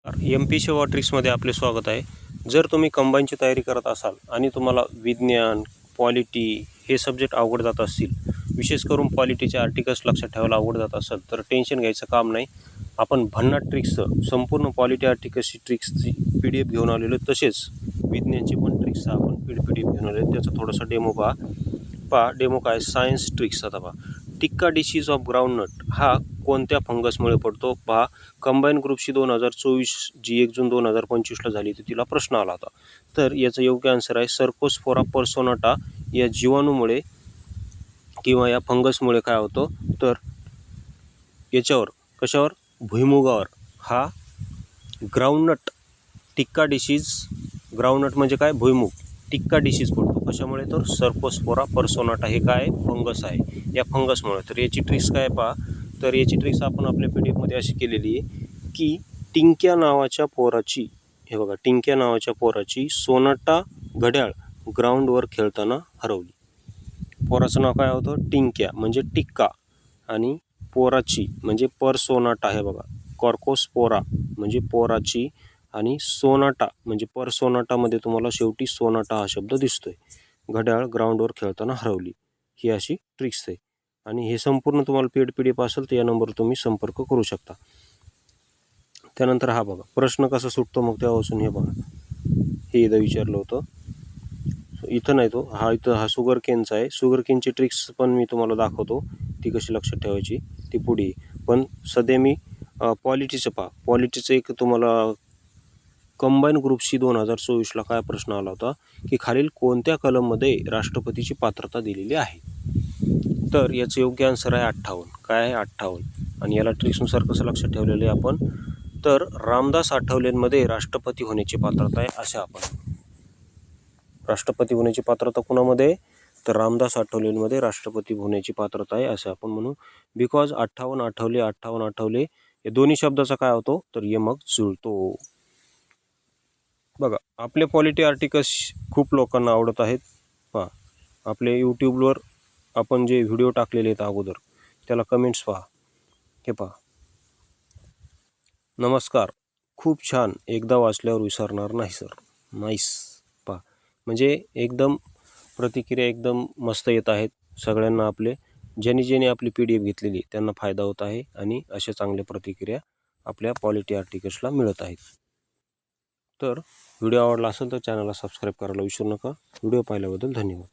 MPC ट्रिक्समध्ये आपले स्वागत आहे. जर तुम्ही कंबाईनची तयारी करत असाल आणि तुम्हाला विज्ञान, पॉलिटी हे सब्जेक्ट अवघड जात असतील, विशेष करून पॉलिटीचे आर्टिकल्स लक्षात ठेवायला अवघड जात असेल, तर टेन्शन घ्यायचं काम नाही. आपण भन्नाट ट्रिक्सचं संपूर्ण पॉलिटी आर्टिकल्सची ट्रिक्सची PDF घेऊन आलेलो, तसेच विज्ञानची पण ट्रिक्स आपण PDF घेऊन आलेलो. त्याचा थोडासा डेमो पहा. डेमो काय? Science tricks. आता पहा, टिक्का डिसीज ऑफ ग्राउंडनट हा कोणत्या फंगसमुळे पडतो? पहा, कंबाईन ग्रुपची 2024 जी 1 जून 2025ला झाली होती, तिला प्रश्न आला होता. तर याचं योग्य आन्सर आहे सर्कोस्पोरा पर्सोनाटा या जीवाणूमुळे किंवा या फंगसमुळे काय होतं, तर याच्यावर कशावर? भुईमुगावर हा ग्राउंडनट टिक्का डिसीज, ग्राउंडनट म्हणजे काय? भुईमुग. टिक्का डिसीज पडतो कशामुळे? तर सर्कोस्पोरा पर्सोनाटा हे काय? फंगस आहे. या फंगसमुळे. तर याची ट्रिक्स काय? पहा, तर याची ट्रिक्स आपण आपल्या PDF अशी केलेली आहे की टिंक्या नावाच्या पोराची, हे बघा, टिंक्या नावाच्या पोराची सोनाटा घड्याळ ग्राउंडवर खेळताना हरवली. पोराचं नाव काय होतं? टिंक्या म्हणजे टिक्का, आणि पोराची म्हणजे परसोनाटा. हे बघा, कॉर्कोस्पोरा म्हणजे पोराची, आणि सोनाटा म्हणजे परसोनाटामध्ये तुम्हाला शेवटी सोनाटा हा शब्द दिसतोय. घड्याळ ग्राउंडवर खेळताना हरवली. ही अशी ट्रिक्स आहे. आणि हे संपूर्ण तुम्हाला PDF असेल तर या नंबरवर तुम्ही संपर्क करू शकता. त्यानंतर हा बघा, प्रश्न कसा सुटतो मग तेव्हापासून. हे बघा, हे इथं विचारलं होतं, इथं नाही तो, इथं हा शुगर केनचा आहे. शुगर केनची ट्रिक्स पण मी तुम्हाला दाखवतो, ती कशी लक्षात ठेवायची ती पुढे. पण सध्या मी पॉलिटीचं पहा. पॉलिटीचं एक तुम्हाला कंबाईन ग्रुपशी 2024ला काय प्रश्न आला होता की खालील कोणत्या कलममध्ये राष्ट्रपतीची पात्रता दिलेली आहे? तर याचं योग्य आन्सर आहे 58. काय आहे? 58. आणि याला ट्रिक्सनुसार कसं लक्षात ठेवलेलं आहे आपण, तर रामदास आठवलेंमध्ये राष्ट्रपती होण्याची पात्रता आहे असे आपण. राष्ट्रपती होण्याची पात्रता कुणामध्ये? तर रामदास आठवलेंमध्ये राष्ट्रपती होण्याची पात्रता आहे असे आपण म्हणू. बिकॉज 58 आठवले, 58 आठवले या दोन्ही शब्दाचा काय होतो? तर यमक जुळतो. बघा, आपले पॉलिटी आर्टिकल्स खूप लोकांना आवडत आहेत. पहा, आपले यूट्यूबवर आपण जे व्हिडिओ टाकलेले आहेत अगोदर, त्याला कमेंट्स पहा. हे पहा, नमस्कार, खूप छान, एकदा वाचल्यावर विसरणार नाही सर, नाईस. पहा, म्हणजे एकदम प्रतिक्रिया एकदम मस्त येत आहेत सगळ्यांना. आपले ज्यांनी आपली PDF घेतलेली त्यांना फायदा होत आहे, आणि अशा चांगल्या प्रतिक्रिया आपल्या पॉलिटी आर्टिकल्सला मिळत आहेत. तर व्हिडिओ आवडला असेल तर चॅनलला सबस्क्राईब करायला विसरू नका. व्हिडिओ पाहिल्याबद्दल धन्यवाद.